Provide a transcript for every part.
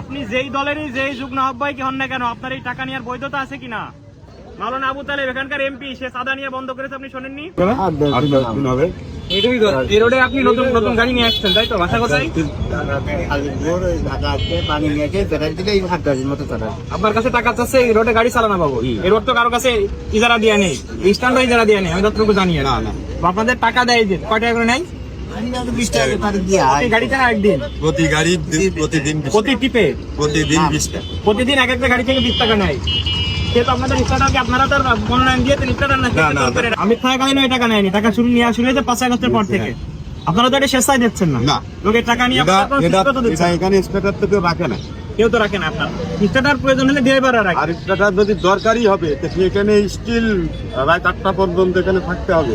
আপনি যেই দলেরই যেই যুগ্ম আহ্বায়ক হন না কেন, আপনার এই টাকা নেওয়ার বৈধতা আছে কিনা? মাওলানা আবু তালেব এখানকার এমপি, সে সাদা নিয়ে বন্ধ করেছে, আপনি শোনেননি? এই রোডে আপনি নতুন নতুন গাড়ি নিয়ে আসছেন, তাই তো? বাসা কোথায়? আপনার কাছে টাকা চাচ্ছে, এই রোডে গাড়ি চালানো পাবো? এই রোড তো কারো কাছে ইজারা দিয়ে নেই, স্ট্যান্ড ইজারা দিয়ে নেই, আমি যতটুকু জানি। না আপনাদের টাকা দেয় যে কয় টাকা করে নেয়? প্রতিদিন এক একটা গাড়ি থেকে 20 টাকা নেয়। আপনাদের স্টার্টারকে আপনারা তো মনোনয়ন দিয়েছেন, স্টার্টার না? আমি থাকাকালীন ওই টাকা নেয়নি, টাকা শুরু নিয়ে আসলে 5 আগস্টের পর থেকে। আপনারা তো এটা স্বেচ্ছায় দিচ্ছেন না, লোকের টাকা নিয়ে রাখে না, কেউ তো রাখে না। আপনার স্টার্টার প্রয়োজন হলে ড্রাইভাররা রাখে, আর স্টার্টার যদি দরকারই হবে এখানে স্টিল রাত 8টা পর্যন্ত এখানে থাকতে হবে।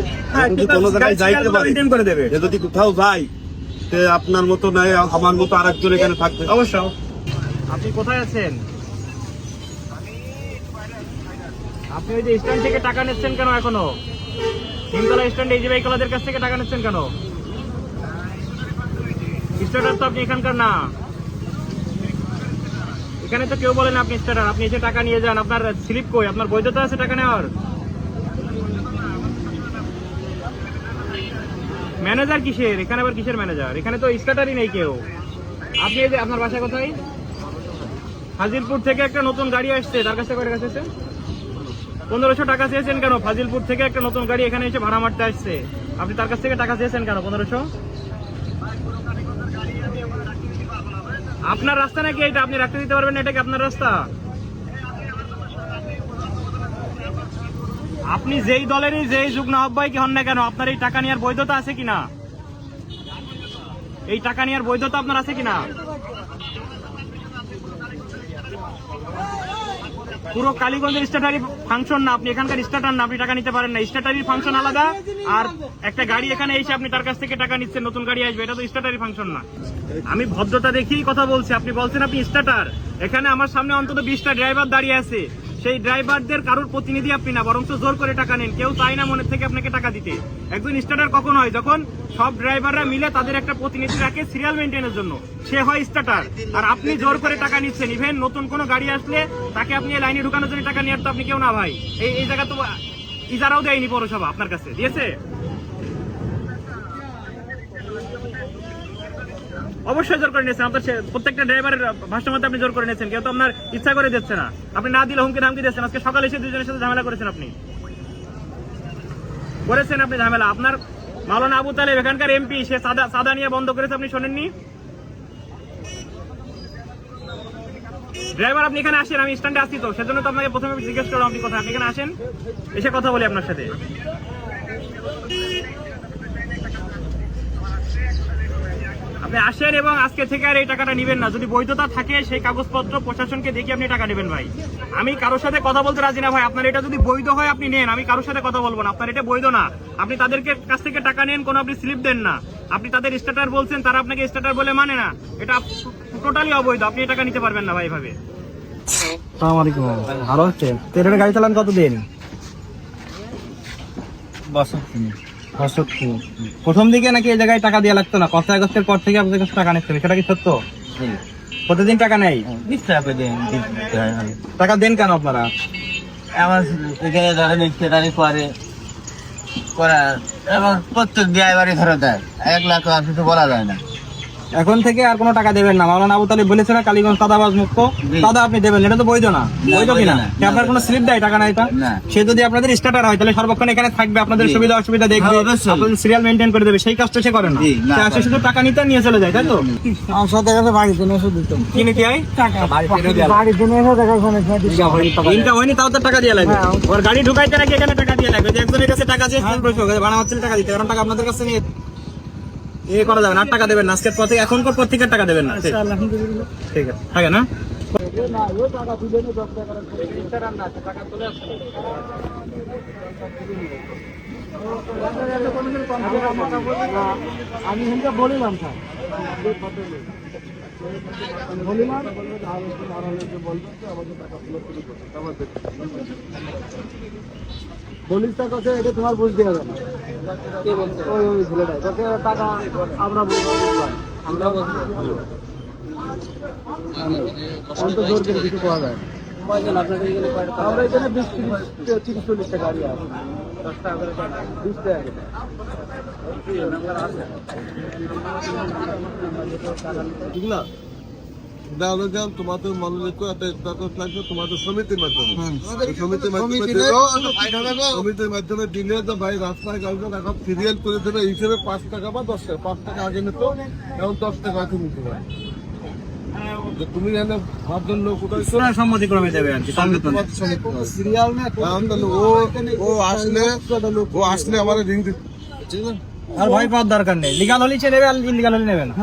কোনো জায়গায় যাইতে পারে, করে দেবে। যদি কোথাও যাই আপনার মতো নয়, আমার মতো আরেকজন এখানে থাকবে অবশ্যই। আপনি কোথায় আছেন? আপনি ওই যে স্ট্যান্ড থেকে টাকা নিচ্ছেন কেন? এখনো তিনতলা স্ট্যান্ড এই যে বাইকওয়ালাদের কাছ থেকে টাকা নিচ্ছেন কেন? স্টার্টার তো আপনি এখানকার না, এখানে তো কেউ বলেন আপনি স্টার্টার। আপনি এসে টাকা নিয়ে যান, আপনার স্লিপ কই? আপনার বৈধতা আছে টাকা নেওয়ার? ম্যানেজার কিসের এখানে? আবার কিসের ম্যানেজার? এখানে তো স্টার্টারই নেই কেউ। আপনি এই যে, আপনার বাসা কোথায়? ফাজিলপুর থেকে একটা নতুন গাড়ি আসছে, তার কাছে কয় টাকা চেয়েছেন? 1500 টাকা চেয়েছেন কেন? ফাজিলপুর থেকে একটা নতুন গাড়ি এখানে এসে ভাড়া মারতে আসছে, আপনি তার কাছ থেকে টাকা চেয়েছেন কেন 1500? আপনার রাস্তা নাকি এটা? আপনি রাখতে দিতে পারবেন না? এটা কি আপনার রাস্তা? আপনি যেই দলেরই যেই যুগ্ম আহ্বায়ক হন না কেন, আপনার এই টাকা নেওয়ার বৈধতা আছে কিনা? এই টাকা নেওয়ার বৈধতা আপনার আছে কিনা? পুরো কালীগঞ্জের স্ট্যাটারি ফাংশন না, আপনি এখানকার স্ট্যাটার না, আপনি টাকা নিতে পারেন না। স্ট্যাটারির ফাংশন আলাদা, আর একটা গাড়ি এখানে এসে আপনি তার কাছ থেকে টাকা নিচ্ছেন, নতুন গাড়ি আসবে, এটা তো স্ট্যাটারি ফাংশন না। আমি ভদ্রতা দেখেই কথা বলছি। আপনি বলছেন আপনি স্ট্যাটার, এখানে আমার সামনে অন্তত 20টা ড্রাইভার দাঁড়িয়ে আছে, সেই ড্রাইভারদের কারোর প্রতিনিধি আপনি না, বরং জোর করে টাকা নেন। কেউ চায় না মনের থেকে আপনাকে টাকা দিতে। একজন স্টার্টার কখন হয়? যখন সব ড্রাইভাররা মিলে তাদের একটা প্রতিনিধি রাখে সিরিয়াল মেনটেনের জন্য, সে হয় স্টার্টার। আর আপনি জোর করে টাকা নিচ্ছেন। ইভেন নতুন কোনো গাড়ি আসলে তাকে আপনি লাইনে ঢুকানোর জন্য টাকা নেওয়ার তো আপনি কেউ না ভাই। এই জায়গা তো ইজারাও দেয়নি পৌরসভা, আপনার কাছে দিয়েছে? অবশ্যই জোর করে নিয়েছেন। আপনার প্রত্যেকটা ড্রাইভারের ভাষ্যের মধ্যে আপনি জোর করে নিয়েছেন, কেউ তো আপনার ইচ্ছা করে দিচ্ছে না। আপনি না দিলে হুমকি ধামকি দিচ্ছেন। আজকে সকালে এসে দুজনের সাথে ঝামেলা করেছেন, আপনি ঝামেলা। আপনার মাওলানা আবু তালেব এখানকার এমপি, সে সাদা নিয়ে বন্ধ করেছে, আপনি শোনেননি? ড্রাইভার আপনি এখানে আসেন, আমি স্ট্যান্ডে আসছি তো, সেজন্য তো আপনাকে প্রথমে জিজ্ঞেস করলাম আপনি কোথায়। আপনি এখানে আসেন, এসে কথা বলি আপনার সাথে। আপনি আসেন এবং আজকে থেকে আর এই টাকাটা নেবেন না। যদি বৈধতা থাকে সেই কাগজপত্র প্রশাসনকে দেখে আপনি টাকা নেবেন ভাই। আমি কারোর সাথে কথা বলতে রাজি না ভাই। আপনার এটা যদি বৈধ হয় আপনি নেন, আমি কারোর সাথে কথা বলবো না। আপনার এটা বৈধ না, আপনি তাদেরকে কাছ থেকে টাকা নেন, কোনো আপনি স্লিপ দেন না। আপনি তাদের স্ট্যাটার বলছেন, তারা আপনাকে স্ট্যাটার বলে মানে না, এটা টোটালি অবৈধ। আপনি টাকা নিতে পারবেন না ভাই এভাবে। আসসালামু আলাইকুম। ভালো হচ্ছে তো? গাড়ি চালান কতদিন? প্রথম দিকে নাকি এই জায়গায় টাকা দেওয়া লাগতো না, 5 আগস্টের পর থেকে আপনাদের কাছে টাকা নিচ্ছে, সেটা কি সত্য? প্রতিদিন টাকা নেই? টাকা দেন কেন আপনারা? আমার এখানে ধরেন স্টেটারি করে এবং প্রত্যেক ড্রাইভারই ধরে দেয় 1 লাখ, আর কিছু বলা যায় না। এখন থেকে আর কোনো টাকা দেবেন না। মাওলানা আবু তালেব বলেছে না কালীগঞ্জ সাদাবাজ মুক্ত, সাদা আপনি দেবেন। এটা তো বৈধ না, বৈধ কিনা? আপনার কোনো স্লিপ দেয় টাকা না? এটা সে যদি আপনাদের স্টার্টার হয় তাহলে সর্বক্ষণ এখানে থাকবে, আপনাদের সুবিধা অসুবিধা দেখবে, আপনাদের সিরিয়াল মেনটেন করে দেবে। সেই কাজটা সে করে না, সে আসে শুধু টাকা নিতে নিয়ে চলে যায়, তাই তো? আমার সাথে কাছে বাড়ির জন্য ওষুধ দিত। কি নিতে হয়? টাকা বাড়ির জন্য ইনকাম হয়নি তাও তো টাকা দিয়ে লাগবে। ওর গাড়ি ঢুকাইতে নাকি এখানে টাকা দিয়ে লাগবে। যে একজনের কাছে টাকা চেয়ে ভাড়া হচ্ছে টাকা দিতে, কারণ টাকা আপনাদের কাছে নিয়ে এ করা যাবে না। 8 টাকা দেবেন না আজকের পর থেকে, এখনকার পর থেকে টাকা দেবেন না। ঠিক আছে, থাকে না? আমি বলিলাম স্যার, বলিস তার কাছে, এটা তোমার বুঝতে হবে না। ওই ছেলেটা টাকা আমরা এখন তো জোর করে কিছু পাওয়া যায় না। আমরা এখানে 20-30-40টা গাড়ি আছে, 10 টাকা করে 20 টাকা করে। এগুলা দেওয়া যান তোমাদের মনে রেখো একটা স্ট্যাটাস লাগবে তোমাদের সমিতির মাধ্যমে। ওই সমিতির মাধ্যমে সমিতির মাধ্যমে দিলে তো ভাই রাস্তায় কাউকে টাকা সিরিয়াল করে দেবে এই হিসেবে 5 টাকা বা 10 টাকা, 5 টাকা আগে নিত এখন 10 টাকা তুমি নিতে পারো। যে তুমি জানো ভাবছেন লোক কোথায় সম্মতিক্রমে দেবে আর কি, সিরিয়াল না ও আসলে আমার রিং দিচ্ছে। আর ভয় পাওয়ার দরকার নেই, লিগাল হলে নেবে আর ইনলিগাল হলে নেবে না।